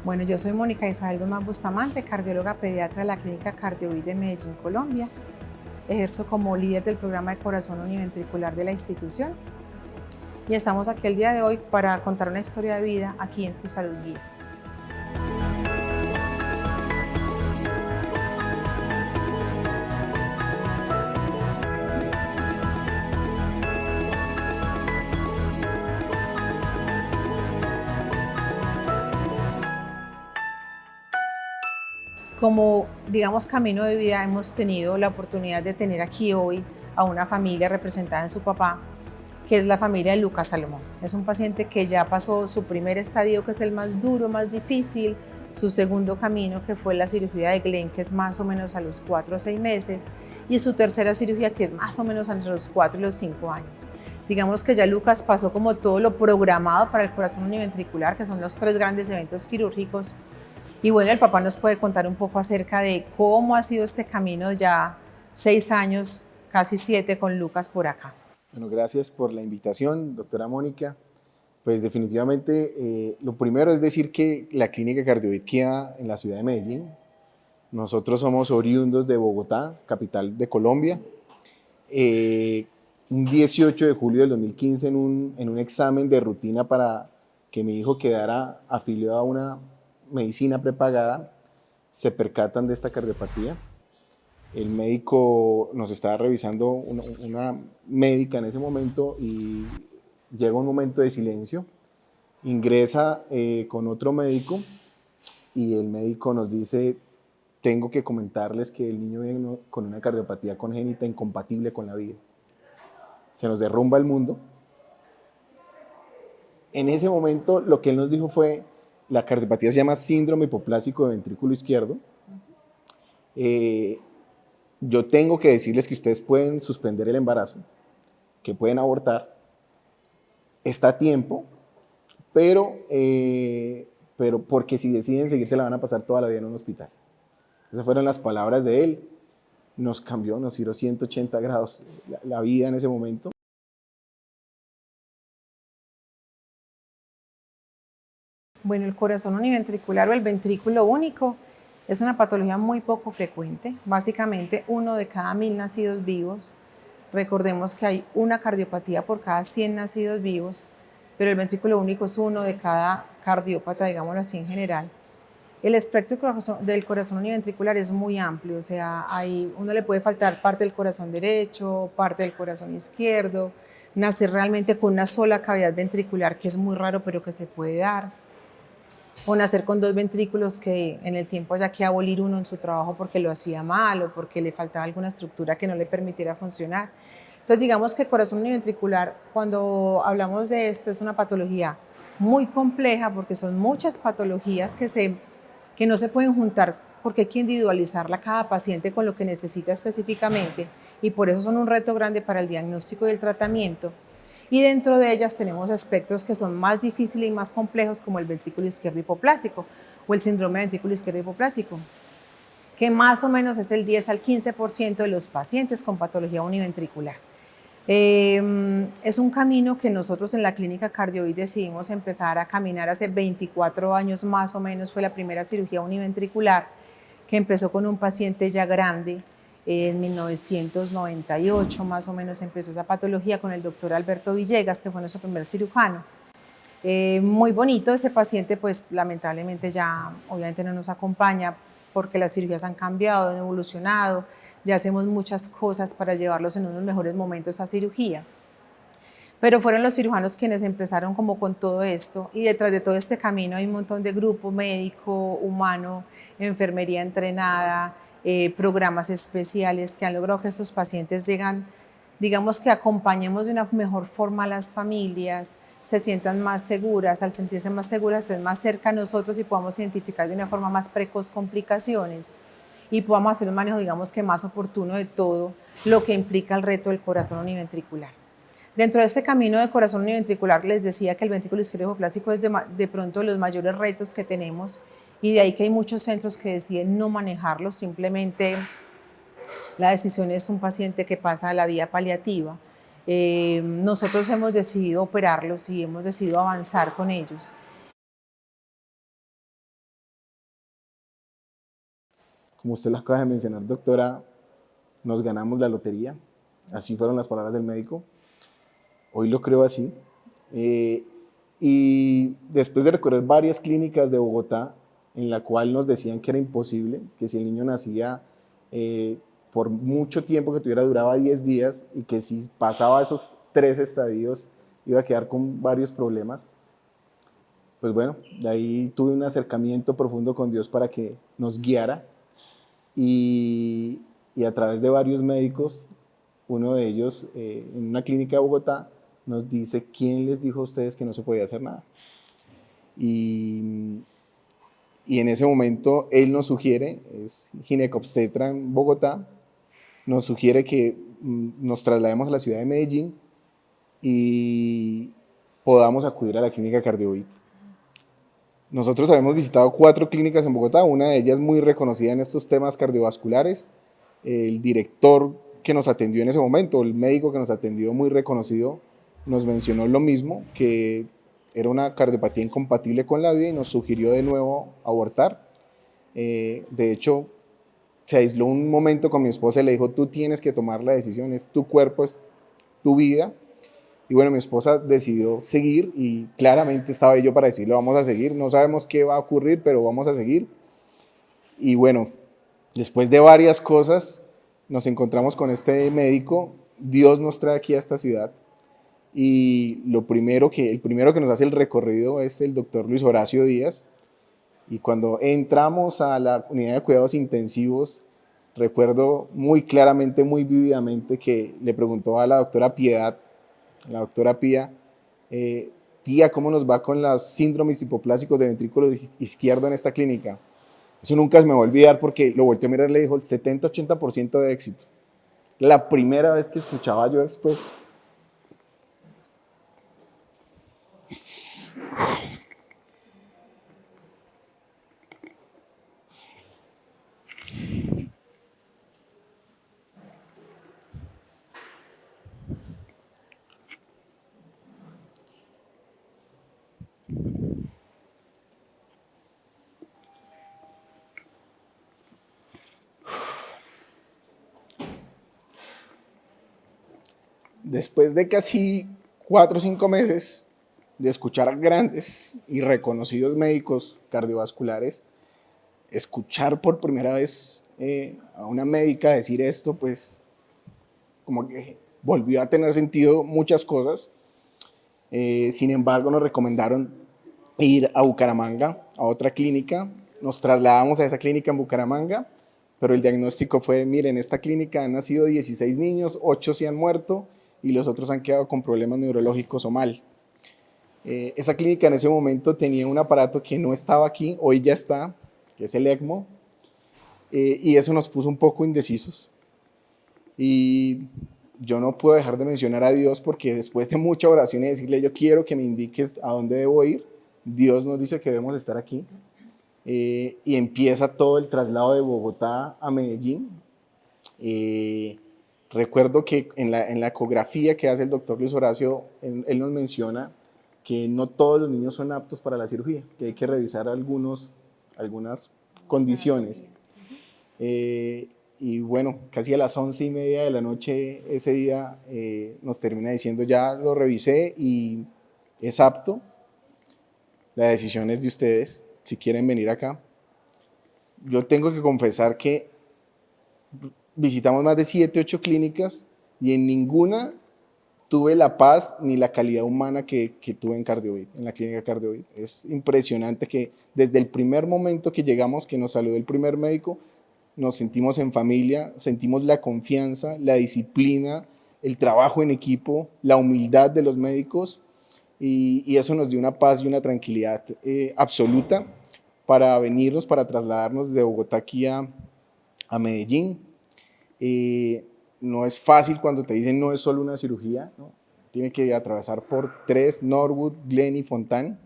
Bueno, yo soy Mónica Isabel Guzmán Bustamante, cardióloga pediatra de la Clínica Cardiovid de Medellín, Colombia. Ejerzo como líder del programa de corazón univentricular de la institución y estamos aquí el día de hoy para contar una historia de vida aquí en Tu Salud Guía. Como, digamos, camino de vida hemos tenido la oportunidad de tener aquí hoy a una familia representada en su papá, que es la familia de Lucas Salomón. Es un paciente que ya pasó su primer estadio, que es el más duro, más difícil, su segundo camino, que fue la cirugía de Glenn, que es más o menos a los 4 o 6 meses, y su tercera cirugía, que es más o menos entre los 4 y los 5 años. Digamos que ya Lucas pasó como todo lo programado para el corazón univentricular, que son los 3 grandes eventos quirúrgicos. Y bueno, el papá nos puede contar un poco acerca de cómo ha sido este camino ya 6 años, casi 7 con Lucas por acá. Bueno, gracias por la invitación, doctora Mónica. Pues definitivamente lo primero es decir que la clínica Cardiovid queda en la ciudad de Medellín. Nosotros somos oriundos de Bogotá, capital de Colombia. Un 18 de julio del 2015 en un examen de rutina para que mi hijo quedara afiliado a una medicina prepagada, se percatan de esta cardiopatía. El médico nos estaba revisando, una médica en ese momento, y llega un momento de silencio, ingresa con otro médico y el médico nos dice: tengo que comentarles que el niño viene con una cardiopatía congénita incompatible con la vida. Se nos derrumba el mundo. En ese momento lo que él nos dijo fue: la cardiopatía se llama síndrome hipoplásico de ventrículo izquierdo. Yo tengo que decirles que ustedes pueden suspender el embarazo, que pueden abortar, está a tiempo, pero porque si deciden seguir se la van a pasar toda la vida en un hospital. Esas fueron las palabras de él. Nos cambió, nos giró 180 grados la vida en ese momento. Bueno, el corazón univentricular o el ventrículo único es una patología muy poco frecuente, básicamente 1 de cada 1000 nacidos vivos. Recordemos que hay una cardiopatía por cada 100 nacidos vivos, pero el ventrículo único es 1 de cada cardiópata, digámoslo así en general. El espectro del corazón univentricular es muy amplio, o sea, uno le puede faltar parte del corazón derecho, parte del corazón izquierdo, nacer realmente con una sola cavidad ventricular, que es muy raro, pero que se puede dar, o nacer con 2 ventrículos que en el tiempo haya que abolir uno en su trabajo porque lo hacía mal o porque le faltaba alguna estructura que no le permitiera funcionar. Entonces, digamos que el corazón univentricular, cuando hablamos de esto, es una patología muy compleja porque son muchas patologías que no se pueden juntar porque hay que individualizarla cada paciente con lo que necesita específicamente, y por eso son un reto grande para el diagnóstico y el tratamiento. Y dentro de ellas tenemos aspectos que son más difíciles y más complejos, como el ventrículo izquierdo hipoplásico o el síndrome de ventrículo izquierdo hipoplásico, que más o menos es el 10 al 15% de los pacientes con patología univentricular. Es un camino que nosotros en la clínica Cardiovid decidimos empezar a caminar hace 24 años más o menos. Fue la primera cirugía univentricular que empezó con un paciente ya grande. En 1998 más o menos empezó esa patología con el doctor Alberto Villegas, que fue nuestro primer cirujano. Muy bonito, este paciente pues lamentablemente ya obviamente no nos acompaña porque las cirugías han cambiado, han evolucionado, ya hacemos muchas cosas para llevarlos en unos mejores momentos a cirugía. Pero fueron los cirujanos quienes empezaron como con todo esto, y detrás de todo este camino hay un montón de grupo médico, humano, enfermería entrenada, programas especiales que han logrado que estos pacientes llegan, digamos que acompañemos de una mejor forma a las familias, se sientan más seguras, al sentirse más seguras estén más cerca a nosotros y podamos identificar de una forma más precoz complicaciones y podamos hacer un manejo, digamos que más oportuno de todo lo que implica el reto del corazón univentricular. Dentro de este camino de corazón univentricular les decía que el ventrículo izquierdo hipoplásico es de pronto los mayores retos que tenemos, y de ahí que hay muchos centros que deciden no manejarlo, simplemente la decisión es un paciente que pasa a la vía paliativa. Nosotros hemos decidido operarlos y hemos decidido avanzar con ellos. como usted lo acaba de mencionar, doctora, nos ganamos la lotería. Así fueron las palabras del médico. Hoy lo creo así. Y después de recorrer varias clínicas de Bogotá, en la cual nos decían que era imposible, que si el niño nacía por mucho tiempo que tuviera, duraba 10 días, y que si pasaba esos 3 estadios iba a quedar con varios problemas, pues bueno, de ahí tuve un acercamiento profundo con Dios para que nos guiara, y a través de varios médicos, uno de ellos en una clínica de Bogotá, nos dice: ¿quién les dijo a ustedes que no se podía hacer nada? Y en ese momento él nos sugiere, es ginecobstetra en Bogotá, nos sugiere que nos traslademos a la ciudad de Medellín y podamos acudir a la clínica Cardiovid. Nosotros habíamos visitado 4 clínicas en Bogotá, una de ellas muy reconocida en estos temas cardiovasculares. El director que nos atendió en ese momento, el médico que nos atendió, muy reconocido, nos mencionó lo mismo, que era una cardiopatía incompatible con la vida, y nos sugirió de nuevo abortar. De hecho, se aisló un momento con mi esposa y le dijo: tú tienes que tomar la decisión, es tu cuerpo, es tu vida. Y bueno, mi esposa decidió seguir, y claramente estaba yo para decirle: vamos a seguir, no sabemos qué va a ocurrir, pero vamos a seguir. Y bueno, después de varias cosas, nos encontramos con este médico. Dios nos trae aquí a esta ciudad, y el primero que nos hace el recorrido es el doctor Luis Horacio Díaz. Y cuando entramos a la unidad de cuidados intensivos, recuerdo muy claramente, muy vívidamente, que le preguntó a la doctora Piedad, la doctora Pía: Pía, ¿cómo nos va con los síndromes hipoplásicos del ventrículo izquierdo en esta clínica? Eso nunca me va a olvidar, porque lo volteó a mirar y le dijo: el 70-80% de éxito. La primera vez que escuchaba yo después. Después de casi 4 o 5 meses de escuchar a grandes y reconocidos médicos cardiovasculares, escuchar por primera vez a una médica decir esto, pues como que volvió a tener sentido muchas cosas. Sin embargo, nos recomendaron ir a Bucaramanga, a otra clínica. Nos trasladamos a esa clínica en Bucaramanga, pero el diagnóstico fue: miren, en esta clínica han nacido 16 niños, 8 se han muerto y los otros han quedado con problemas neurológicos o mal. Esa clínica en ese momento tenía un aparato que no estaba aquí, hoy ya está, que es el ECMO, y eso nos puso un poco indecisos. Y yo no puedo dejar de mencionar a Dios, porque después de mucha oración y decirle: yo quiero que me indiques a dónde debo ir, Dios nos dice que debemos estar aquí. Y empieza todo el traslado de Bogotá a Medellín. Recuerdo que en la ecografía que hace el doctor Luis Horacio, él nos menciona que no todos los niños son aptos para la cirugía, que hay que revisar algunas condiciones. Y bueno, casi a las 11:30 de la noche ese día nos termina diciendo: ya lo revisé y es apto, la decisión es de ustedes, si quieren venir acá. Yo tengo que confesar que visitamos más de 7, 8 clínicas, y en ninguna tuve la paz ni la calidad humana que tuve en Cardiovid, en la clínica Cardiovid. Es impresionante que desde el primer momento que llegamos, que nos saludó el primer médico, nos sentimos en familia, sentimos la confianza, la disciplina, el trabajo en equipo, la humildad de los médicos, y eso nos dio una paz y una tranquilidad absoluta para venirnos, para trasladarnos de Bogotá aquí a Medellín. No es fácil cuando te dicen no es solo una cirugía, ¿no? Tiene que atravesar por 3, Norwood, Glen y Fontán.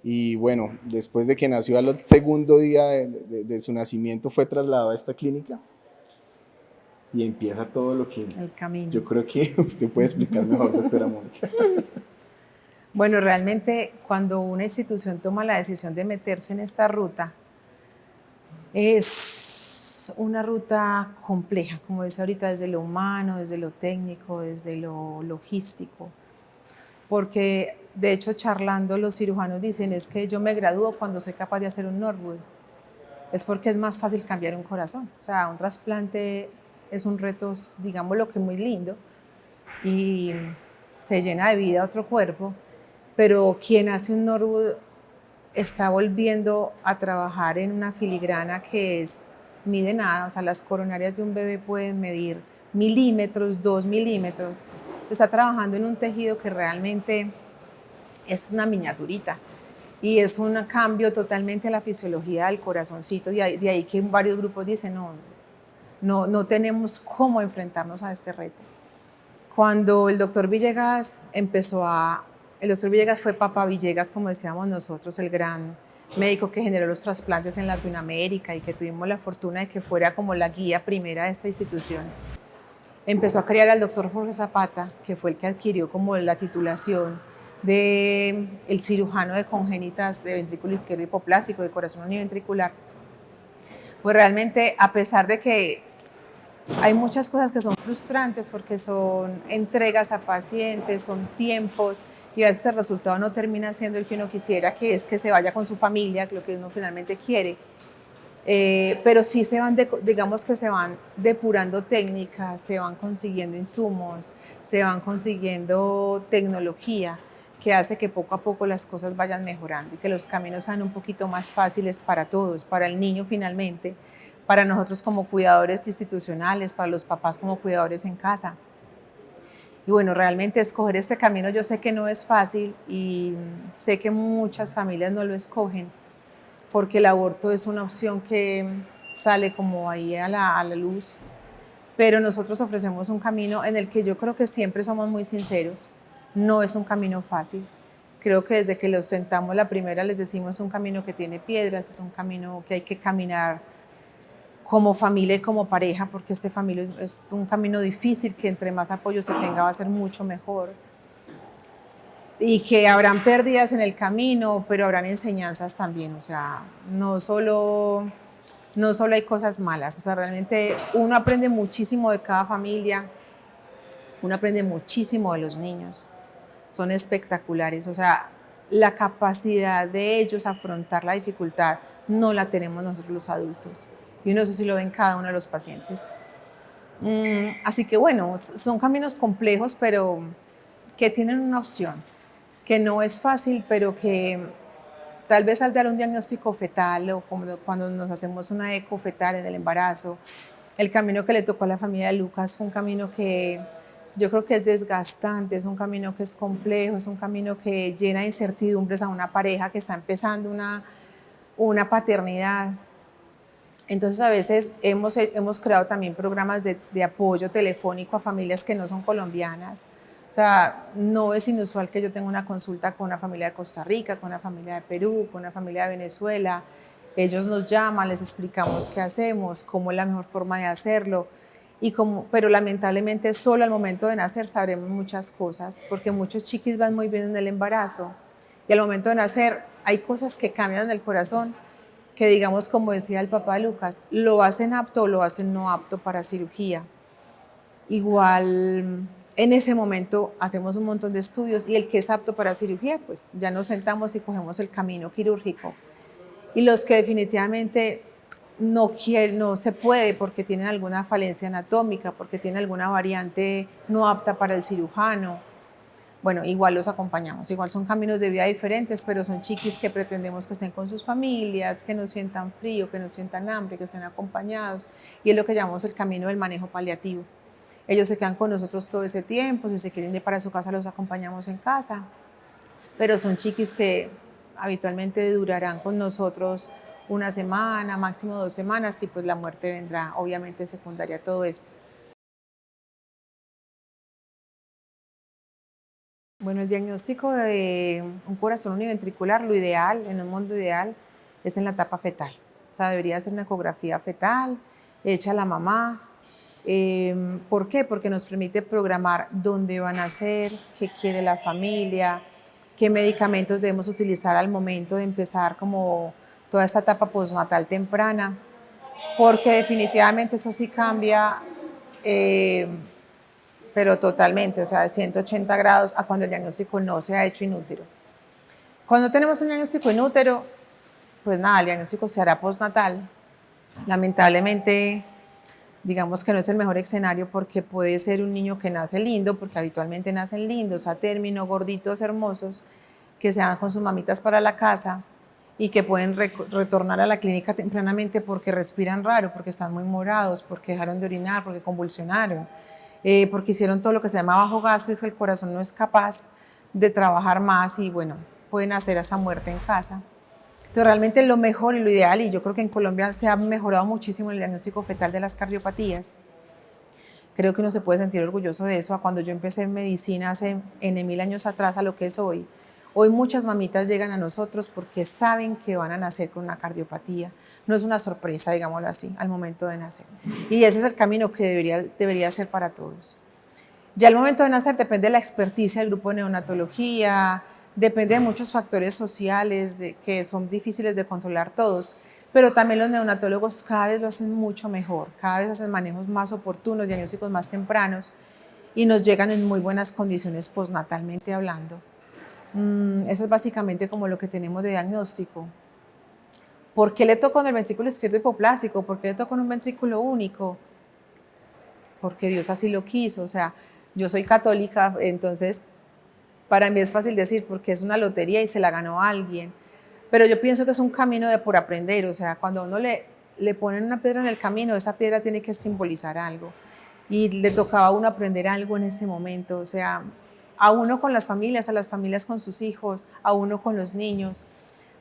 Y bueno, después de que nació, al segundo día de su nacimiento, fue trasladado a esta clínica, y empieza todo lo que el camino. Yo creo que usted puede explicar mejor, doctora Mónica. Bueno, realmente cuando una institución toma la decisión de meterse en esta ruta, es es una ruta compleja, como decía ahorita, desde lo humano, desde lo técnico, desde lo logístico, porque de hecho charlando los cirujanos dicen es que yo me gradúo cuando soy capaz de hacer un Norwood, es porque es más fácil cambiar un corazón, o sea, un trasplante es un reto, digámoslo que muy lindo, y se llena de vida otro cuerpo, pero quien hace un Norwood está volviendo a trabajar en una filigrana que mide nada, o sea, las coronarias de un bebé pueden medir milímetros, 2 milímetros, está trabajando en un tejido que realmente es una miniaturita y es un cambio totalmente a la fisiología del corazoncito, y de ahí que varios grupos dicen no tenemos cómo enfrentarnos a este reto. Cuando el doctor Villegas el doctor Villegas fue Papá Villegas, como decíamos nosotros, el gran médico que generó los trasplantes en Latinoamérica y que tuvimos la fortuna de que fuera como la guía primera de esta institución. Empezó a criar al doctor Jorge Zapata, que fue el que adquirió como la titulación de el cirujano de congénitas de ventrículo izquierdo hipoplástico, de corazón univentricular. Pues realmente, a pesar de que hay muchas cosas que son frustrantes porque son entregas a pacientes, son tiempos y a veces el resultado no termina siendo el que uno quisiera, que es que se vaya con su familia, lo que uno finalmente quiere. Pero sí digamos que se van depurando técnicas, se van consiguiendo insumos, se van consiguiendo tecnología que hace que poco a poco las cosas vayan mejorando y que los caminos sean un poquito más fáciles para todos, para el niño finalmente, para nosotros como cuidadores institucionales, para los papás como cuidadores en casa. Y bueno, realmente escoger este camino yo sé que no es fácil y sé que muchas familias no lo escogen porque el aborto es una opción que sale como ahí a la luz, pero nosotros ofrecemos un camino en el que yo creo que siempre somos muy sinceros, no es un camino fácil. Creo que desde que los sentamos la primera les decimos es un camino que tiene piedras, es un camino que hay que caminar como familia y como pareja, porque este camino es un camino difícil que entre más apoyo se tenga va a ser mucho mejor. Y que habrán pérdidas en el camino, pero habrán enseñanzas también, o sea, no solo hay cosas malas, o sea, realmente uno aprende muchísimo de cada familia, uno aprende muchísimo de los niños, son espectaculares, o sea, la capacidad de ellos afrontar la dificultad no la tenemos nosotros los adultos, y no sé si lo ven cada uno de los pacientes. Así que bueno, son caminos complejos, pero que tienen una opción, que no es fácil, pero que tal vez al dar un diagnóstico fetal o como cuando nos hacemos una eco fetal en el embarazo, el camino que le tocó a la familia de Lucas fue un camino que yo creo que es desgastante, es un camino que es complejo, es un camino que llena de incertidumbres a una pareja que está empezando una paternidad. Entonces a veces hemos creado también programas de apoyo telefónico a familias que no son colombianas. O sea, no es inusual que yo tenga una consulta con una familia de Costa Rica, con una familia de Perú, con una familia de Venezuela. Ellos nos llaman, les explicamos qué hacemos, cómo es la mejor forma de hacerlo. Pero lamentablemente solo al momento de nacer sabremos muchas cosas, porque muchos chiquis van muy bien en el embarazo y al momento de nacer hay cosas que cambian en el corazón que, digamos, como decía el papá de Lucas, lo hacen apto o lo hacen no apto para cirugía. Igual en ese momento hacemos un montón de estudios y el que es apto para cirugía, pues ya nos sentamos y cogemos el camino quirúrgico. Y los que definitivamente no se puede porque tienen alguna falencia anatómica, porque tienen alguna variante no apta para el cirujano, bueno, igual los acompañamos, igual son caminos de vida diferentes, pero son chiquis que pretendemos que estén con sus familias, que no sientan frío, que no sientan hambre, que estén acompañados, y es lo que llamamos el camino del manejo paliativo. Ellos se quedan con nosotros todo ese tiempo, si se quieren ir para su casa los acompañamos en casa, pero son chiquis que habitualmente durarán con nosotros una semana, máximo 2 semanas, y pues la muerte vendrá obviamente secundaria a todo esto. Bueno, el diagnóstico de un corazón univentricular, lo ideal, en un mundo ideal, es en la etapa fetal. O sea, debería ser una ecografía fetal, hecha a la mamá. ¿Por qué? Porque nos permite programar dónde van a ser, qué quiere la familia, qué medicamentos debemos utilizar al momento de empezar como toda esta etapa postnatal temprana. porque definitivamente eso sí cambia, pero totalmente, o sea, de 180 grados a cuando el diagnóstico no se ha hecho inútero. Cuando tenemos un diagnóstico inútero, pues nada, el diagnóstico se hará postnatal. Lamentablemente, digamos que no es el mejor escenario porque puede ser un niño que nace lindo, porque habitualmente nacen lindos, a término, gorditos, hermosos, que se van con sus mamitas para la casa y que pueden retornar a la clínica tempranamente porque respiran raro, porque están muy morados, porque dejaron de orinar, porque convulsionaron, porque hicieron todo lo que se llama bajo gasto, y es que el corazón no es capaz de trabajar más y bueno, pueden hacer hasta muerte en casa. Entonces, realmente lo mejor y lo ideal, y yo creo que en Colombia se ha mejorado muchísimo el diagnóstico fetal de las cardiopatías. Creo que uno se puede sentir orgulloso de eso. A cuando yo empecé en medicina hace N mil años atrás a lo que es hoy. Hoy muchas mamitas llegan a nosotros porque saben que van a nacer con una cardiopatía. No es una sorpresa, digámoslo así, al momento de nacer. Y ese es el camino que debería ser para todos. Ya al momento de nacer depende de la experticia del grupo de neonatología, depende de muchos factores sociales que son difíciles de controlar todos, pero también los neonatólogos cada vez lo hacen mucho mejor, cada vez hacen manejos más oportunos, diagnósticos más tempranos y nos llegan en muy buenas condiciones postnatalmente hablando. Eso es básicamente como lo que tenemos de diagnóstico. ¿Por qué le tocó en el ventrículo izquierdo hipoplásico? ¿Por qué le tocó en un ventrículo único? Porque Dios así lo quiso. O sea, yo soy católica, entonces para mí es fácil decir porque es una lotería y se la ganó a alguien. Pero yo pienso que es un camino por aprender. O sea, cuando a uno le ponen una piedra en el camino, esa piedra tiene que simbolizar algo. Y le tocaba a uno aprender algo en este momento. O sea, a uno con las familias, a las familias con sus hijos, a uno con los niños.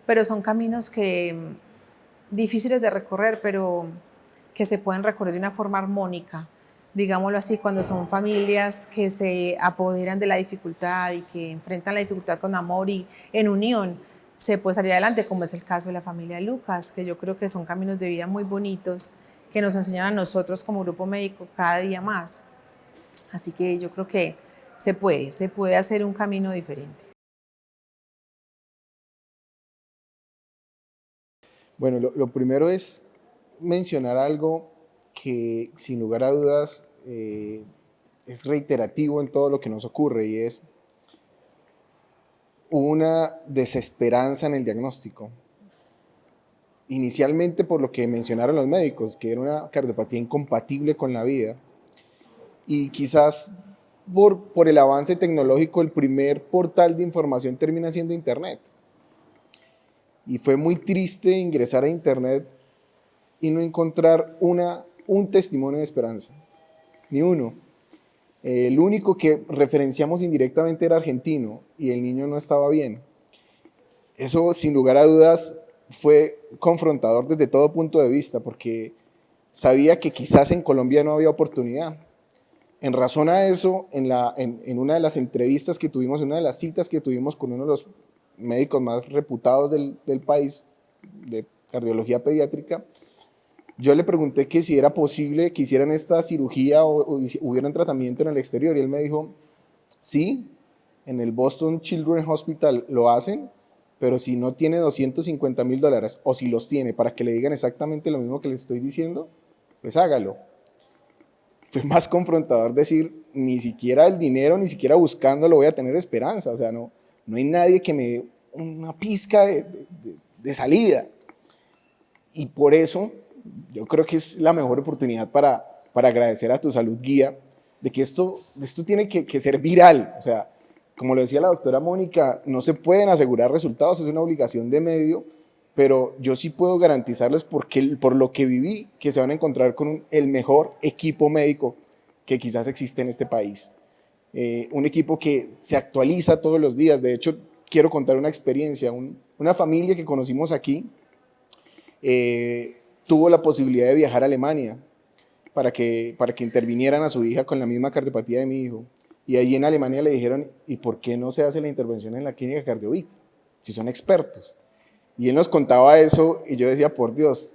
Pero son caminos difíciles de recorrer, pero que se pueden recorrer de una forma armónica, digámoslo así, cuando son familias que se apoderan de la dificultad y que enfrentan la dificultad con amor y en unión se puede salir adelante, como es el caso de la familia Lucas, que yo creo que son caminos de vida muy bonitos que nos enseñan a nosotros como grupo médico cada día más. Así que yo creo que se puede hacer un camino diferente. Bueno, lo primero es mencionar algo que sin lugar a dudas es reiterativo en todo lo que nos ocurre y es una desesperanza en el diagnóstico. Inicialmente por lo que mencionaron los médicos, que era una cardiopatía incompatible con la vida y quizás por el avance tecnológico el primer portal de información termina siendo Internet. Y fue muy triste ingresar a Internet y no encontrar un testimonio de esperanza, ni uno. El único que referenciamos indirectamente era argentino y el niño no estaba bien. Eso, sin lugar a dudas, fue confrontador desde todo punto de vista, porque sabía que quizás en Colombia no había oportunidad. En razón a eso, en una de las entrevistas que tuvimos, en una de las citas que tuvimos con uno de los médicos más reputados del país, de cardiología pediátrica, yo le pregunté que si era posible que hicieran esta cirugía o hubieran tratamiento en el exterior, y él me dijo, sí, en el Boston Children's Hospital lo hacen, pero si no tiene $250,000 o si los tiene para que le digan exactamente lo mismo que le estoy diciendo, pues hágalo. Fue más confrontador decir, ni siquiera el dinero, ni siquiera buscándolo voy a tener esperanza, o sea, no hay nadie que me dé una pizca de salida. Y por eso yo creo que es la mejor oportunidad para agradecer a Tu Salud Guía de que esto tiene que ser viral. O sea, como lo decía la doctora Mónica, no se pueden asegurar resultados, es una obligación de medio, pero yo sí puedo garantizarles por lo que viví, que se van a encontrar con el mejor equipo médico que quizás existe en este país. Un equipo que se actualiza todos los días. De hecho, quiero contar una experiencia. Una familia que conocimos aquí tuvo la posibilidad de viajar a Alemania para que intervinieran a su hija con la misma cardiopatía de mi hijo. Y allí en Alemania le dijeron, ¿y por qué no se hace la intervención en la clínica Cardiovit? Si son expertos. Y él nos contaba eso y yo decía, por Dios,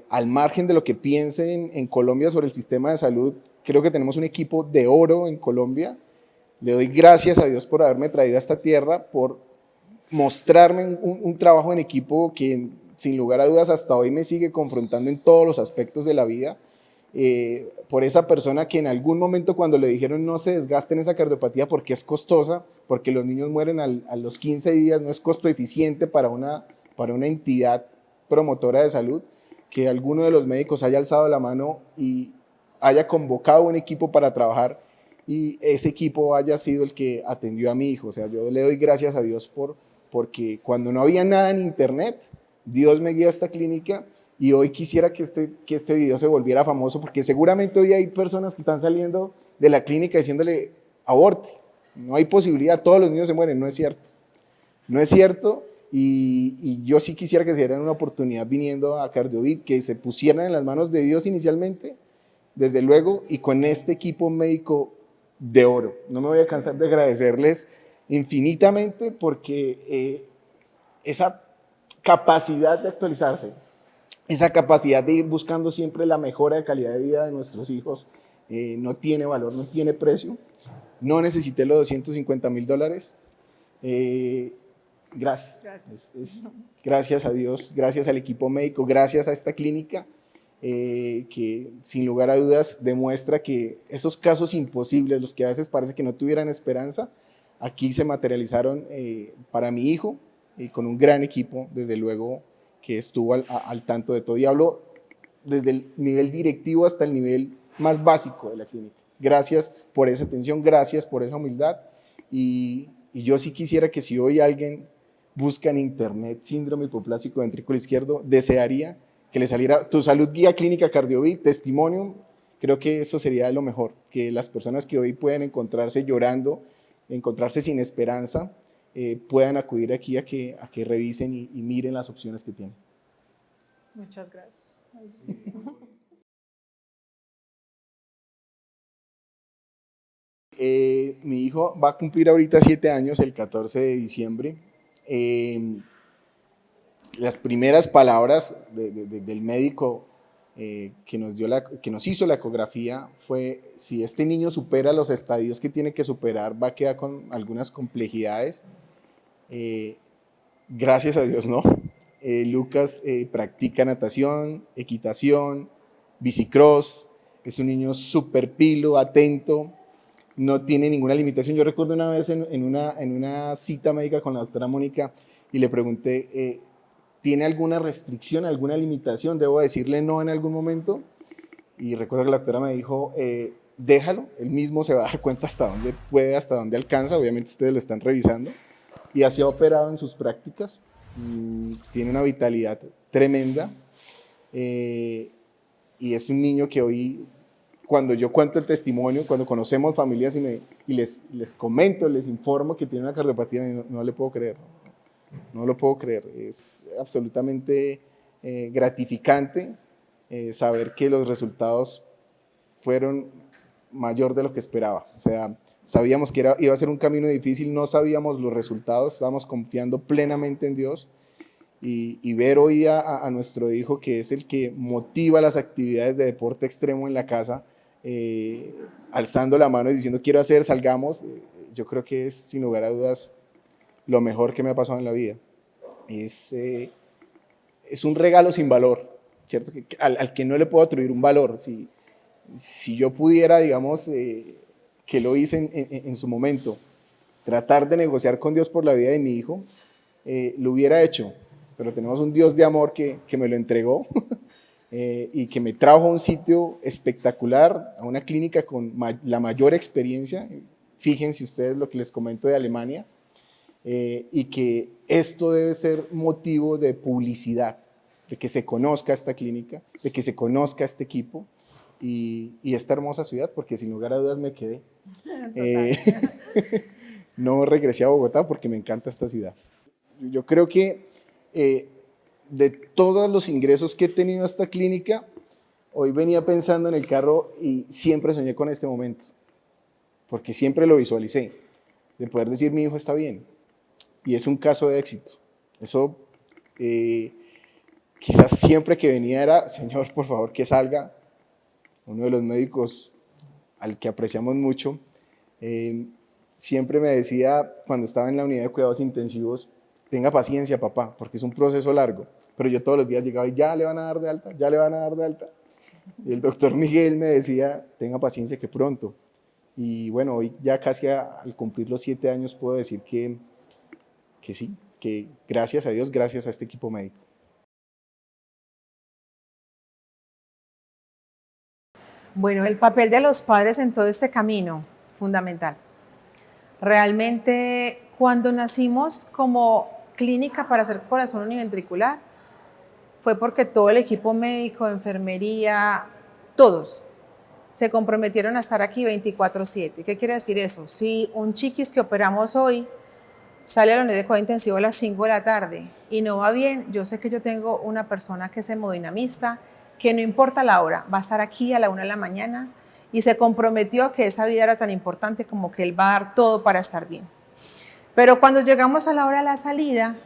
al margen de lo que piensen en Colombia sobre el sistema de salud, creo que tenemos un equipo de oro en Colombia. Le doy gracias a Dios por haberme traído a esta tierra, por mostrarme un trabajo en equipo que sin lugar a dudas hasta hoy me sigue confrontando en todos los aspectos de la vida, por esa persona que en algún momento cuando le dijeron no se desgasten esa cardiopatía porque es costosa, porque los niños mueren a los 15 días, no es costo eficiente para una entidad promotora de salud, que alguno de los médicos haya alzado la mano y haya convocado un equipo para trabajar y ese equipo haya sido el que atendió a mi hijo. O sea, yo le doy gracias a Dios porque cuando no había nada en internet, Dios me guió a esta clínica y hoy quisiera que este video se volviera famoso porque seguramente hoy hay personas que están saliendo de la clínica diciéndole aborte, no hay posibilidad, todos los niños se mueren, no es cierto. No es cierto y yo sí quisiera que se dieran una oportunidad viniendo a CardioVit, que se pusieran en las manos de Dios inicialmente, desde luego, y con este equipo médico de oro. No me voy a cansar de agradecerles infinitamente porque esa capacidad de actualizarse, esa capacidad de ir buscando siempre la mejora de calidad de vida de nuestros hijos no tiene valor, no tiene precio. No necesité los $250,000. Gracias. Gracias a Dios, gracias al equipo médico, gracias a esta clínica que sin lugar a dudas demuestra que esos casos imposibles, los que a veces parece que no tuvieran esperanza, aquí se materializaron para mi hijo con un gran equipo, desde luego, que estuvo al tanto de todo. Y hablo desde el nivel directivo hasta el nivel más básico de la clínica. Gracias por esa atención, gracias por esa humildad y yo sí quisiera que si hoy alguien busca en internet síndrome hipoplásico ventrículo izquierdo, desearía que le saliera Tu Salud Guía Clínica CardioVit, testimonio. Creo que eso sería lo mejor, que las personas que hoy pueden encontrarse llorando, encontrarse sin esperanza, puedan acudir aquí a que revisen y miren las opciones que tienen. Muchas gracias. Mi hijo va a cumplir ahorita 7 años, el 14 de diciembre. Las primeras palabras del médico que nos hizo la ecografía fue: si este niño supera los estadios que tiene que superar, va a quedar con algunas complejidades. Gracias a Dios, no. Lucas practica natación, equitación, bicicross, es un niño súper pilo, atento, no tiene ninguna limitación. Yo recuerdo una vez en una cita médica con la doctora Mónica y le pregunté, ¿tiene alguna restricción, alguna limitación? ¿Debo decirle no en algún momento? Y recuerdo que la doctora me dijo, déjalo, él mismo se va a dar cuenta hasta dónde puede, hasta dónde alcanza. Obviamente ustedes lo están revisando. Y así ha operado en sus prácticas. Tiene una vitalidad tremenda. Y es un niño que hoy, cuando yo cuento el testimonio, cuando conocemos familias y les comento, les informo que tiene una cardiopatía, no le puedo creer. No lo puedo creer. Es absolutamente gratificante saber que los resultados fueron mayor de lo que esperaba. O sea, sabíamos que iba a ser un camino difícil, no sabíamos los resultados, estábamos confiando plenamente en Dios y ver hoy a nuestro hijo, que es el que motiva las actividades de deporte extremo en la casa, alzando la mano y diciendo quiero hacer, salgamos, yo creo que es sin lugar a dudas lo mejor que me ha pasado en la vida. Es un regalo sin valor, ¿cierto? Al que no le puedo atribuir un valor. Si yo pudiera, digamos, que lo hice en su momento, tratar de negociar con Dios por la vida de mi hijo, lo hubiera hecho, pero tenemos un Dios de amor que me lo entregó y que me trajo a un sitio espectacular, a una clínica con la mayor experiencia. Fíjense ustedes lo que les comento de Alemania, y que esto debe ser motivo de publicidad, de que se conozca esta clínica, de que se conozca este equipo y esta hermosa ciudad, porque sin lugar a dudas me quedé. No regresé a Bogotá porque me encanta esta ciudad. Yo creo que de todos los ingresos que he tenido a esta clínica, hoy venía pensando en el carro y siempre soñé con este momento, porque siempre lo visualicé, de poder decir mi hijo está bien. Y es un caso de éxito. Eso quizás siempre que venía era, Señor, por favor que salga. Uno de los médicos al que apreciamos mucho, siempre me decía cuando estaba en la unidad de cuidados intensivos, tenga paciencia papá, porque es un proceso largo. pero yo todos los días llegaba y ya le van a dar de alta, ya le van a dar de alta. Y el doctor Miguel me decía, tenga paciencia que pronto. Y bueno, hoy ya casi al cumplir los 7 años puedo decir que sí, que gracias a Dios, gracias a este equipo médico. Bueno, el papel de los padres en todo este camino, fundamental. Realmente, cuando nacimos como clínica para hacer corazón univentricular, fue porque todo el equipo médico, enfermería, todos se comprometieron a estar aquí 24/7. ¿Qué quiere decir eso? Si un chiquis que operamos hoy sale a la unidad de cuidado intensivo a las 5 de la tarde y no va bien, yo sé que yo tengo una persona que es hemodinamista, que no importa la hora, va a estar aquí a la 1 de la mañana y se comprometió a que esa vida era tan importante como que él va a dar todo para estar bien. Pero cuando llegamos a la hora de la salida,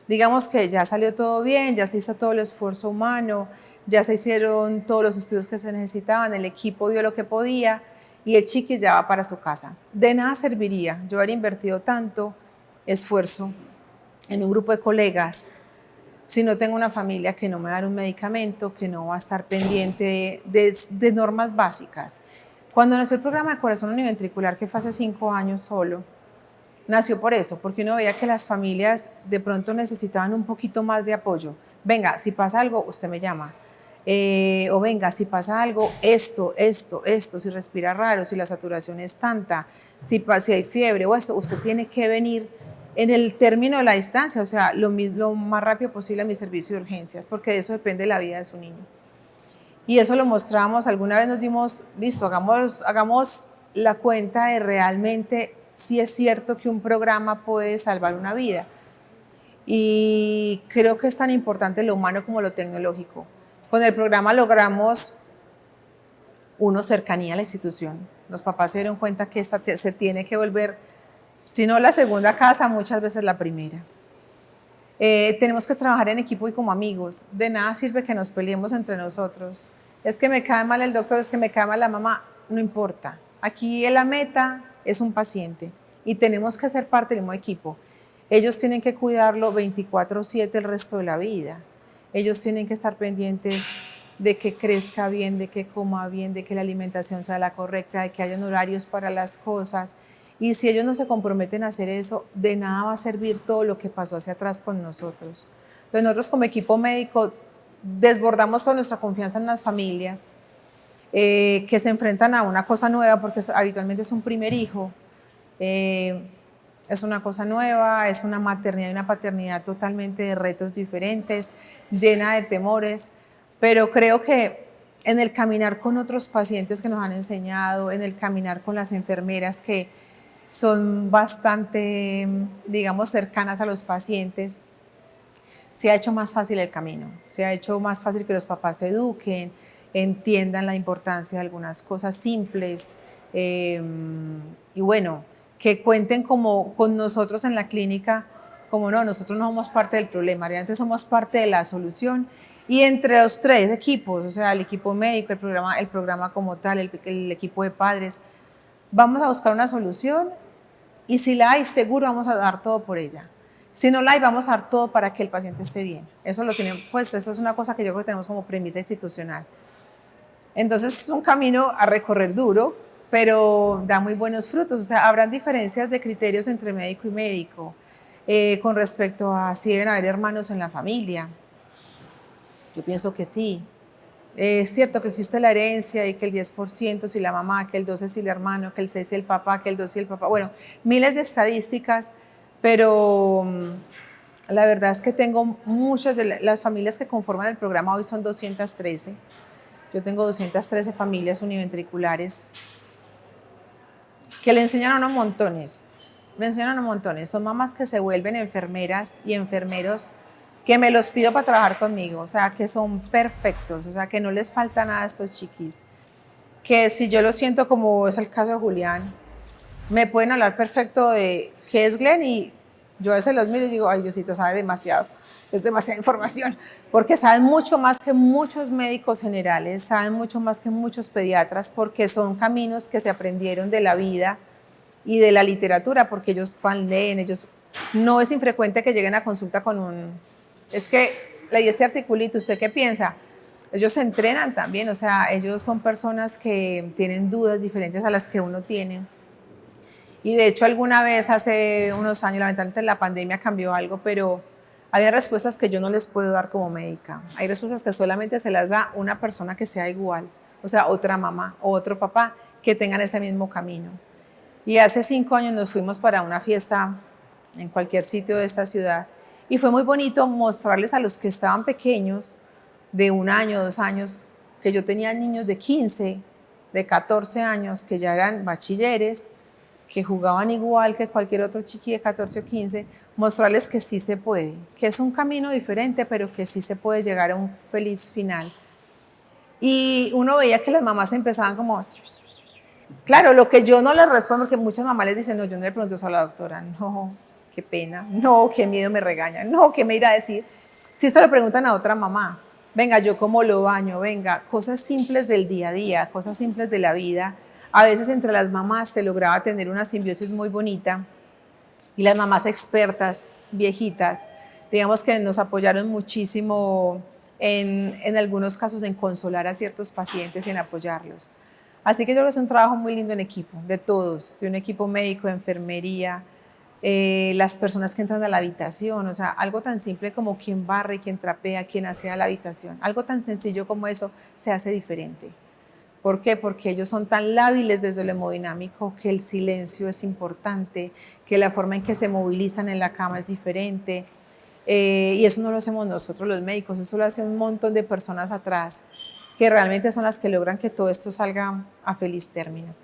digamos que ya salió todo bien, ya se hizo todo el esfuerzo humano, ya se hicieron todos los estudios que se necesitaban, el equipo dio lo que podía y el chiquis ya va para su casa. De nada serviría yo haber invertido tanto esfuerzo en un grupo de colegas si no tengo una familia que no me da un medicamento, que no va a estar pendiente de normas básicas. Cuando nació el programa de corazón univentricular, que fue hace 5 años solo, nació por eso, porque uno veía que las familias de pronto necesitaban un poquito más de apoyo. Venga, si pasa algo, usted me llama. O venga, si pasa algo, esto, si respira raro, si la saturación es tanta, si hay fiebre o esto, usted tiene que venir en el término de la distancia, o sea, lo más rápido posible a mi servicio de urgencias, porque de eso depende la vida de su niño. Y eso lo mostramos, alguna vez nos dimos, listo, hagamos la cuenta de realmente si es cierto que un programa puede salvar una vida. Y creo que es tan importante lo humano como lo tecnológico. Con el programa logramos, cercanía a la institución. Los papás se dieron cuenta que esta se tiene que volver, si no la segunda casa, muchas veces la primera. Tenemos que trabajar en equipo y como amigos. De nada sirve que nos peleemos entre nosotros. Es que me cae mal el doctor, es que me cae mal la mamá. No importa. Aquí la meta es un paciente y tenemos que ser parte del mismo equipo. Ellos tienen que cuidarlo 24/7 el resto de la vida. Ellos tienen que estar pendientes de que crezca bien, de que coma bien, de que la alimentación sea la correcta, de que hayan horarios para las cosas. Y si ellos no se comprometen a hacer eso, de nada va a servir todo lo que pasó hacia atrás con nosotros. Entonces nosotros como equipo médico desbordamos toda nuestra confianza en las familias que se enfrentan a una cosa nueva, porque habitualmente es un primer hijo, es una cosa nueva, es una maternidad y una paternidad totalmente de retos diferentes, llena de temores, pero creo que en el caminar con otros pacientes que nos han enseñado, en el caminar con las enfermeras que son bastante, digamos, cercanas a los pacientes, se ha hecho más fácil el camino, se ha hecho más fácil que los papás se eduquen, entiendan la importancia de algunas cosas simples y bueno, que cuenten como con nosotros en la clínica, como no, nosotros no somos parte del problema, realmente somos parte de la solución. Y entre los 3 equipos, o sea, el equipo médico, el programa como tal, el equipo de padres, vamos a buscar una solución y si la hay, seguro vamos a dar todo por ella. Si no la hay, vamos a dar todo para que el paciente esté bien. Eso eso es una cosa que yo creo que tenemos como premisa institucional. Entonces es un camino a recorrer duro, pero da muy buenos frutos. O sea, habrán diferencias de criterios entre médico y médico con respecto a si deben haber hermanos en la familia. Yo pienso que sí. Es cierto que existe la herencia y que el 10% si la mamá, que el 12% si el hermano, que el 6% si el papá, que el 2% si el papá. Bueno, miles de estadísticas, pero la verdad es que tengo muchas de las familias que conforman el programa hoy son 213. Yo tengo 213 familias univentriculares que le enseñan a uno montones. Me enseñan a uno montones. Son mamás que se vuelven enfermeras y enfermeros que me los pido para trabajar conmigo, o sea, que son perfectos, o sea, que no les falta nada a estos chiquis, que si yo lo siento como es el caso de Julián, me pueden hablar perfecto de qué es Glenn y yo a veces los miro y digo, ay Diosito, sabe demasiado, es demasiada información, porque saben mucho más que muchos médicos generales, saben mucho más que muchos pediatras, porque son caminos que se aprendieron de la vida y de la literatura, porque ellos leen, no es infrecuente que lleguen a consulta con es que leí este articulito, ¿usted qué piensa? Ellos se entrenan también, o sea, ellos son personas que tienen dudas diferentes a las que uno tiene. Y de hecho alguna vez hace unos años, lamentablemente la pandemia cambió algo, pero había respuestas que yo no les puedo dar como médica. Hay respuestas que solamente se las da una persona que sea igual, o sea, otra mamá o otro papá que tengan ese mismo camino. Y hace 5 años nos fuimos para una fiesta en cualquier sitio de esta ciudad y fue muy bonito mostrarles a los que estaban pequeños, de 1 año, 2 años, que yo tenía niños de 15, de 14 años, que ya eran bachilleres, que jugaban igual que cualquier otro chiqui de 14 o 15, mostrarles que sí se puede, que es un camino diferente, pero que sí se puede llegar a un feliz final. Y uno veía que las mamás empezaban como... Claro, lo que yo no les respondo, porque muchas mamás les dicen, no, yo no le pregunto eso a la doctora, no, qué pena, no, qué miedo me regaña, no, qué me irá a decir. Si esto le preguntan a otra mamá, venga, yo cómo lo baño, venga, cosas simples del día a día, cosas simples de la vida. A veces entre las mamás se lograba tener una simbiosis muy bonita y las mamás expertas, viejitas, digamos que nos apoyaron muchísimo en algunos casos en consolar a ciertos pacientes y en apoyarlos. Así que yo creo que es un trabajo muy lindo en equipo, de todos, de un equipo médico, de enfermería, las personas que entran a la habitación, o sea, algo tan simple como quién barre, quién trapea, quién asea la habitación, algo tan sencillo como eso se hace diferente. ¿Por qué? Porque ellos son tan lábiles desde lo hemodinámico que el silencio es importante, que la forma en que se movilizan en la cama es diferente, y eso no lo hacemos nosotros los médicos, eso lo hace un montón de personas atrás, que realmente son las que logran que todo esto salga a feliz término.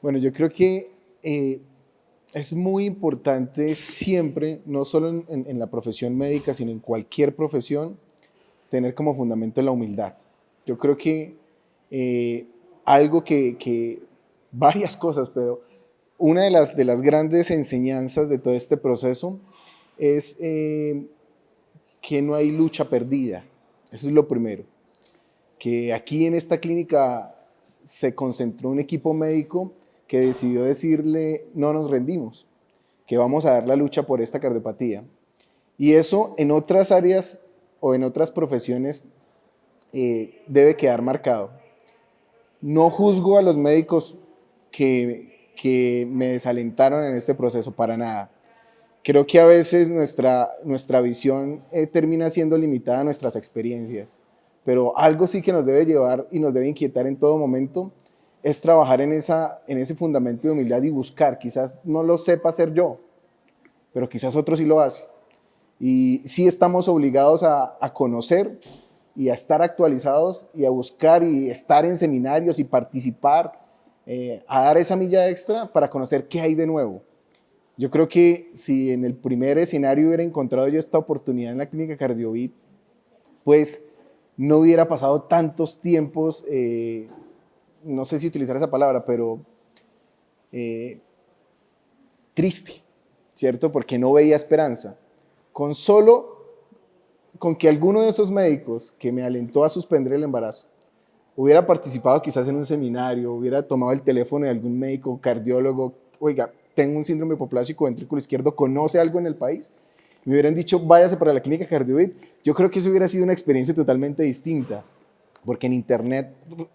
Bueno, yo creo que es muy importante siempre, no solo en la profesión médica, sino en cualquier profesión, tener como fundamento la humildad. Yo creo que algo varias cosas, pero una de las grandes enseñanzas de todo este proceso es que no hay lucha perdida. Eso es lo primero. Que aquí en esta clínica se concentró un equipo médico que decidió decirle no nos rendimos, que vamos a dar la lucha por esta cardiopatía. Y eso en otras áreas o en otras profesiones debe quedar marcado. No juzgo a los médicos que me desalentaron en este proceso, para nada. Creo que a veces nuestra visión termina siendo limitada a nuestras experiencias, pero algo sí que nos debe llevar y nos debe inquietar en todo momento es trabajar en ese fundamento de humildad y buscar. Quizás no lo sepa hacer yo, pero quizás otro sí lo hace. Y sí estamos obligados a conocer y a estar actualizados y a buscar y estar en seminarios y participar, a dar esa milla extra para conocer qué hay de nuevo. Yo creo que si en el primer escenario hubiera encontrado yo esta oportunidad en la clínica Cardiovid, pues no hubiera pasado tantos tiempos, no sé si utilizar esa palabra, pero triste, ¿cierto? Porque no veía esperanza. Con que alguno de esos médicos que me alentó a suspender el embarazo hubiera participado quizás en un seminario, hubiera tomado el teléfono de algún médico, cardiólogo, oiga, tengo un síndrome hipoplásico ventrículo izquierdo, ¿conoce algo en el país? Me hubieran dicho, váyase para la clínica Cardiovid. Yo creo que eso hubiera sido una experiencia totalmente distinta, porque en internet,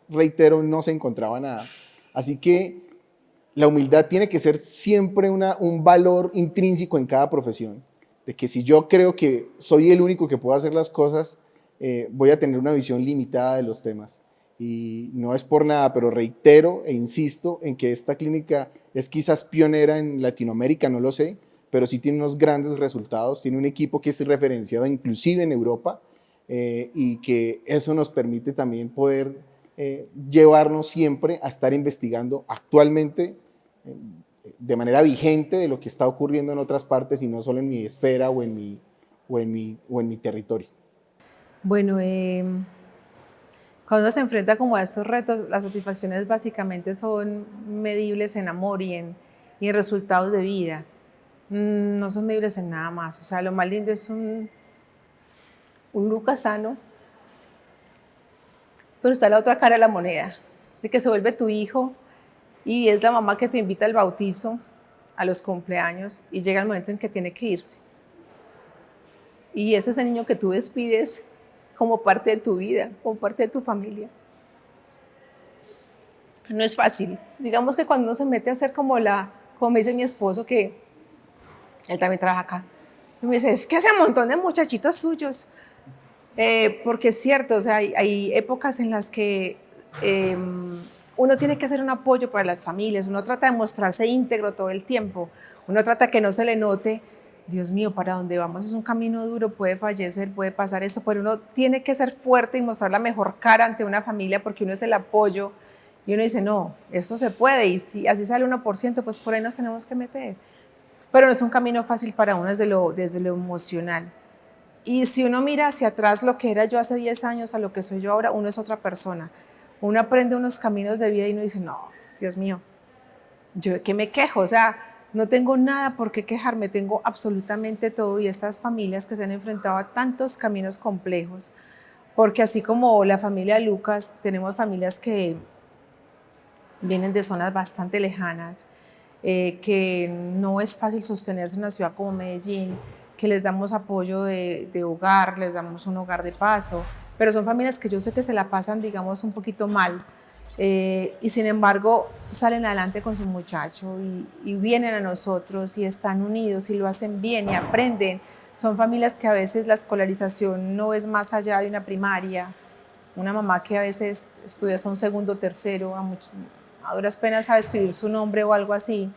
reitero, no se encontraba nada. Así que la humildad tiene que ser siempre un valor intrínseco en cada profesión, de que si yo creo que soy el único que puede hacer las cosas, voy a tener una visión limitada de los temas. Y no es por nada, pero reitero e insisto en que esta clínica es quizás pionera en Latinoamérica, no lo sé, pero sí tiene unos grandes resultados, tiene un equipo que es referenciado inclusive en Europa, y que eso nos permite también poder llevarnos siempre a estar investigando actualmente de manera vigente de lo que está ocurriendo en otras partes y no solo en mi esfera o en mi territorio. Bueno, cuando uno se enfrenta como a estos retos, las satisfacciones básicamente son medibles en amor y en resultados de vida. No son medibles en nada más. O sea, lo más lindo es un Lucas sano, pero está la otra cara de la moneda, de que se vuelve tu hijo y es la mamá que te invita al bautizo a los cumpleaños y llega el momento en que tiene que irse. Y ese es el niño que tú despides como parte de tu vida, como parte de tu familia. No es fácil. Digamos que cuando uno se mete a hacer como me dice mi esposo, que él también trabaja acá, y me dice, es que hace un montón de muchachitos suyos. Porque es cierto, o sea, hay épocas en las que uno tiene que hacer un apoyo para las familias, uno trata de mostrarse íntegro todo el tiempo, uno trata que no se le note, Dios mío, ¿para dónde vamos? Es un camino duro, puede fallecer, puede pasar eso, pero uno tiene que ser fuerte y mostrar la mejor cara ante una familia porque uno es el apoyo y uno dice, no, esto se puede y si así sale 1%, pues por ahí nos tenemos que meter. Pero no es un camino fácil para uno desde lo emocional. Y si uno mira hacia atrás lo que era yo hace 10 años a lo que soy yo ahora, uno es otra persona. Uno aprende unos caminos de vida y uno dice, no, Dios mío, ¿yo de qué me quejo? O sea, no tengo nada por qué quejarme, tengo absolutamente todo. Y estas familias que se han enfrentado a tantos caminos complejos, porque así como la familia de Lucas, tenemos familias que vienen de zonas bastante lejanas, que no es fácil sostenerse en una ciudad como Medellín, que les damos apoyo de hogar, les damos un hogar de paso, pero son familias que yo sé que se la pasan, digamos, un poquito mal, y sin embargo salen adelante con su muchacho y vienen a nosotros y están unidos y lo hacen bien y aprenden. Son familias que a veces la escolarización no es más allá de una primaria, una mamá que a veces estudia hasta un segundo o tercero, a duras penas sabe escribir su nombre o algo así.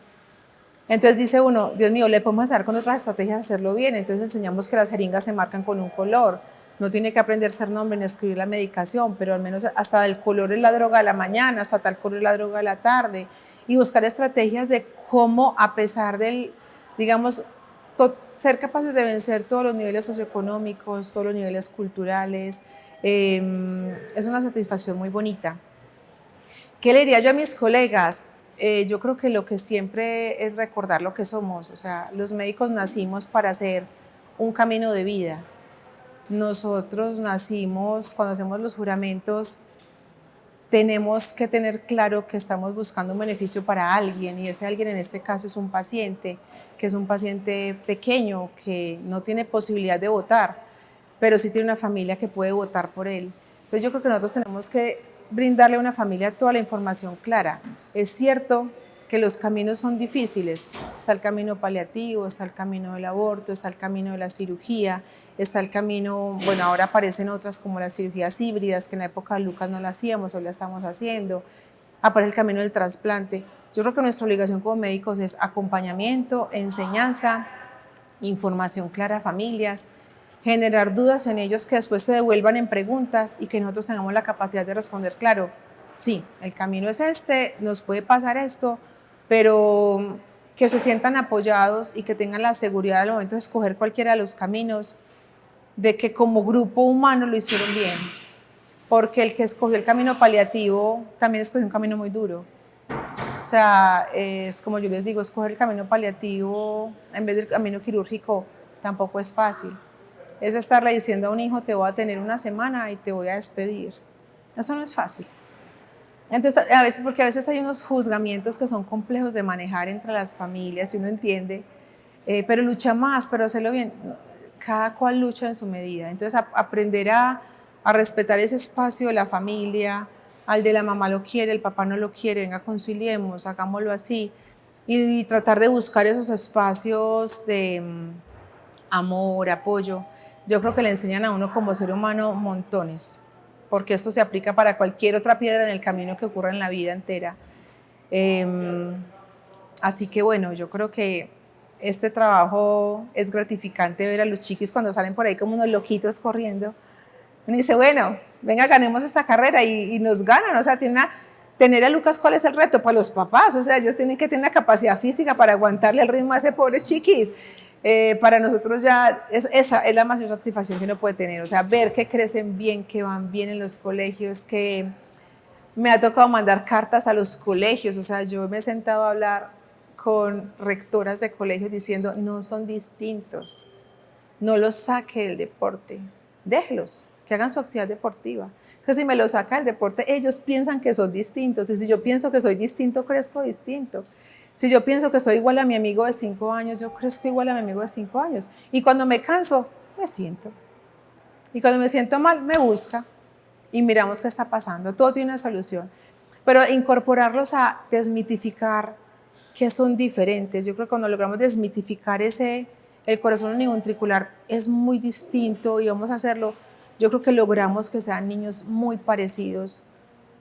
Entonces dice uno, Dios mío, le podemos hacer con otras estrategias hacerlo bien. Entonces enseñamos que las jeringas se marcan con un color. No tiene que aprenderse el nombre ni escribir la medicación, pero al menos hasta el color es la droga de la mañana, hasta tal color es la droga de la tarde. Y buscar estrategias de cómo, a pesar del, digamos, ser capaces de vencer todos los niveles socioeconómicos, todos los niveles culturales, es una satisfacción muy bonita. ¿Qué le diría yo a mis colegas? Yo creo que lo que siempre es recordar lo que somos. O sea, los médicos nacimos para hacer un camino de vida. Nosotros nacimos, cuando hacemos los juramentos, tenemos que tener claro que estamos buscando un beneficio para alguien, y ese alguien en este caso es un paciente, que es un paciente pequeño, que no tiene posibilidad de votar, pero sí tiene una familia que puede votar por él. Entonces yo creo que nosotros tenemos que brindarle a una familia toda la información clara. Es cierto que los caminos son difíciles, está el camino paliativo, está el camino del aborto, está el camino de la cirugía, está el camino, bueno, ahora aparecen otras como las cirugías híbridas, que en la época de Lucas no las hacíamos, hoy las estamos haciendo, aparece el camino del trasplante. Yo creo que nuestra obligación como médicos es acompañamiento, enseñanza, información clara a familias, generar dudas en ellos que después se devuelvan en preguntas y que nosotros tengamos la capacidad de responder, claro, sí, el camino es este, nos puede pasar esto, pero que se sientan apoyados y que tengan la seguridad al momento de escoger cualquiera de los caminos, de que como grupo humano lo hicieron bien, porque el que escogió el camino paliativo también escogió un camino muy duro. O sea, es como yo les digo, escoger el camino paliativo en vez del camino quirúrgico tampoco es fácil. Es estarle diciendo a un hijo, te voy a tener una semana y te voy a despedir. Eso no es fácil. Entonces, porque a veces hay unos juzgamientos que son complejos de manejar entre las familias y uno entiende, pero lucha más, pero hacerlo bien. Cada cual lucha en su medida. Entonces, aprender a respetar ese espacio de la familia, al de la mamá lo quiere, el papá no lo quiere, venga, conciliemos, hagámoslo así. Y tratar de buscar esos espacios de amor, apoyo. Yo creo que le enseñan a uno como ser humano montones, porque esto se aplica para cualquier otra piedra en el camino que ocurra en la vida entera. Así que bueno, yo creo que este trabajo es gratificante ver a los chiquis cuando salen por ahí como unos loquitos corriendo. Uno dice, bueno, venga, ganemos esta carrera y nos ganan. O sea, tener a Lucas, ¿cuál es el reto? Para los papás, o sea, ellos tienen que tener una capacidad física para aguantarle el ritmo a ese pobre chiquis. Para nosotros ya esa es la mayor satisfacción que uno puede tener, o sea, ver que crecen bien, que van bien en los colegios, que me ha tocado mandar cartas a los colegios, o sea, yo me he sentado a hablar con rectoras de colegios diciendo, no son distintos, no los saque del deporte, déjelos, que hagan su actividad deportiva. Es que si me los saca del deporte, ellos piensan que son distintos, y si yo pienso que soy distinto, crezco distinto. Si yo pienso que soy igual a mi amigo de 5 años, yo crezco igual a mi amigo de 5 años. Y cuando me canso, me siento. Y cuando me siento mal, me busca. Y miramos qué está pasando. Todo tiene una solución. Pero incorporarlos a desmitificar que son diferentes. Yo creo que cuando logramos desmitificar el corazón univentricular es muy distinto y vamos a hacerlo. Yo creo que logramos que sean niños muy parecidos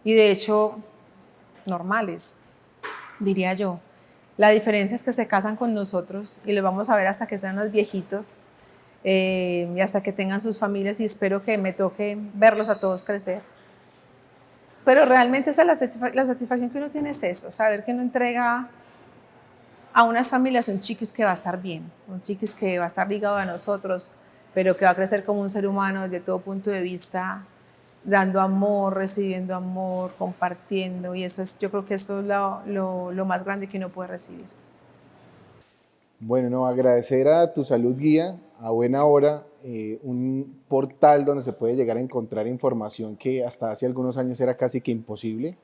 y de hecho normales, diría yo. La diferencia es que se casan con nosotros y los vamos a ver hasta que sean los viejitos y hasta que tengan sus familias y espero que me toque verlos a todos crecer. Pero realmente esa es la satisfacción que uno tiene, es eso, saber que uno entrega a unas familias un chiquis que va a estar bien, un chiquis que va a estar ligado a nosotros, pero que va a crecer como un ser humano desde todo punto de vista, dando amor, recibiendo amor, compartiendo, y eso es, yo creo que eso es lo más grande que uno puede recibir. Bueno, no, agradecer a Tu Salud Guía, a Buena Hora, un portal donde se puede llegar a encontrar información que hasta hace algunos años era casi que imposible.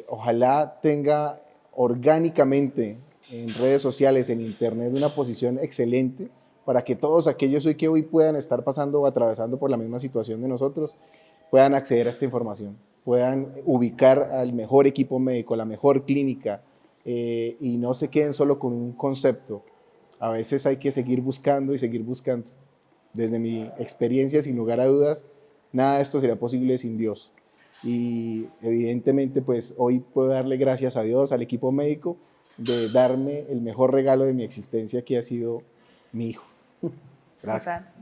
Ojalá tenga orgánicamente en redes sociales, en internet, una posición excelente para que todos aquellos que hoy puedan estar pasando o atravesando por la misma situación de nosotros puedan acceder a esta información, puedan ubicar al mejor equipo médico, la mejor clínica, y no se queden solo con un concepto. A veces hay que seguir buscando y seguir buscando. Desde mi experiencia, sin lugar a dudas, nada de esto sería posible sin Dios. Y evidentemente, pues hoy puedo darle gracias a Dios, al equipo médico, de darme el mejor regalo de mi existencia, que ha sido mi hijo. Gracias.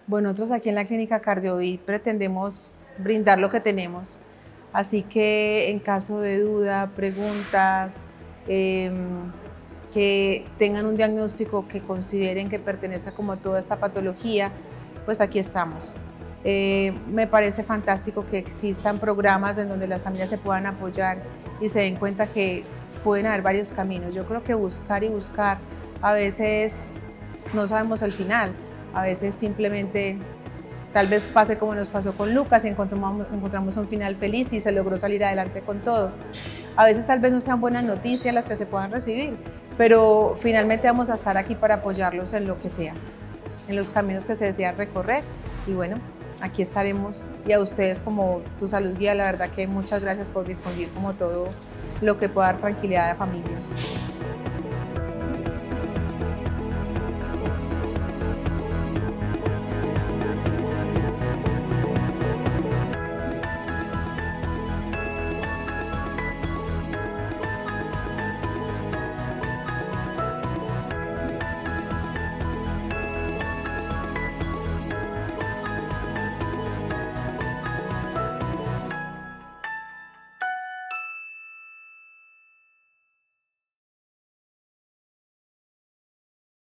Bueno, nosotros aquí en la Clínica CardioVit pretendemos brindar lo que tenemos. Así que en caso de duda, preguntas, que tengan un diagnóstico que consideren que pertenezca como a toda esta patología, pues aquí estamos. Me parece fantástico que existan programas en donde las familias se puedan apoyar y se den cuenta que pueden haber varios caminos. Yo creo que buscar y buscar, a veces no sabemos el final, a veces simplemente tal vez pase como nos pasó con Lucas y encontramos un final feliz y se logró salir adelante con todo. A veces tal vez no sean buenas noticias las que se puedan recibir, pero finalmente vamos a estar aquí para apoyarlos en lo que sea, en los caminos que se desean recorrer. Y bueno, aquí estaremos, y a ustedes como Tu Salud Guía, la verdad que muchas gracias por difundir como todo lo que pueda dar tranquilidad a familias.